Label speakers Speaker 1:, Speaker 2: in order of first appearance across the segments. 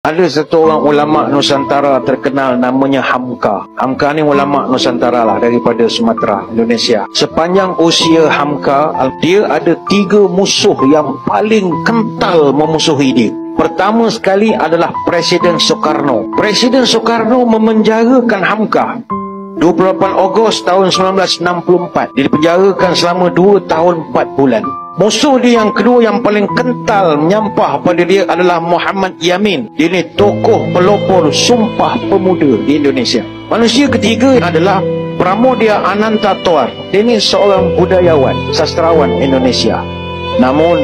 Speaker 1: Ada satu orang ulama Nusantara terkenal namanya Hamka. Hamka ni ulama Nusantara lah, daripada Sumatera, Indonesia. Sepanjang usia Hamka, dia ada 3 musuh yang paling kental memusuhi dia. Pertama sekali adalah Presiden Soekarno. Presiden Soekarno memenjarakan Hamka 28 Ogos tahun 1964. Dia dipenjarakan selama 2 tahun 4 bulan. Musuh dia yang kedua yang paling kental menyampah pada dia adalah Muhammad Yamin. Dia ni tokoh pelopor Sumpah Pemuda di Indonesia. Manusia ketiga adalah Pramoedya Anantathor. Dia ni seorang budayawan, sastrawan Indonesia. Namun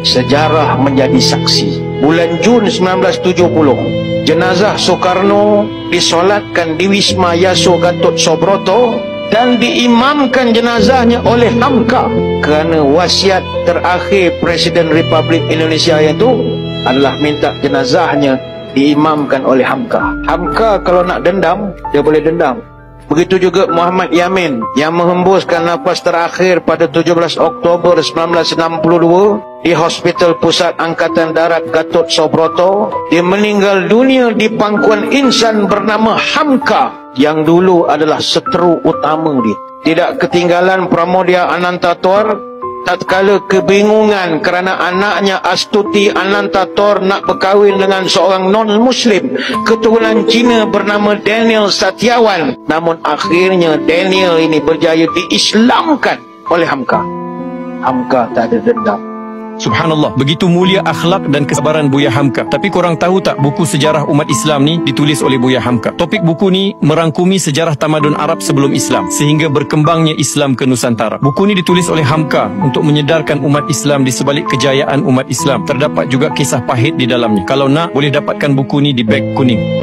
Speaker 1: sejarah menjadi saksi. Bulan Jun 1970, jenazah Soekarno disolatkan di Wisma Yaso Gatot Subroto dan diimamkan jenazahnya oleh Hamka, kerana wasiat terakhir Presiden Republik Indonesia itu adalah minta jenazahnya diimamkan oleh Hamka. Hamka kalau nak dendam, dia boleh dendam. Begitu juga Muhammad Yamin yang menghembuskan nafas terakhir pada 17 Oktober 1962 di Hospital Pusat Angkatan Darat Gatot Subroto. Dia meninggal dunia di pangkuan insan bernama Hamka yang dulu adalah seteru utama dia. Tidak ketinggalan Pramoedya Anantathor tatkala kebingungan kerana anaknya Astuti Anantathor nak berkahwin dengan seorang non-Muslim keturunan Cina bernama Daniel Satiawan. Namun akhirnya Daniel ini berjaya diislamkan oleh Hamka. Hamka tak ada dendam.
Speaker 2: Subhanallah, begitu mulia akhlak dan kesabaran Buya Hamka. Tapi korang tahu tak, buku sejarah umat Islam ni ditulis oleh Buya Hamka. Topik buku ni merangkumi sejarah tamadun Arab sebelum Islam sehingga berkembangnya Islam ke Nusantara. Buku ni ditulis oleh Hamka untuk menyedarkan umat Islam di sebalik kejayaan umat Islam. Terdapat juga kisah pahit di dalamnya. Kalau nak, boleh dapatkan buku ni di beg kuning.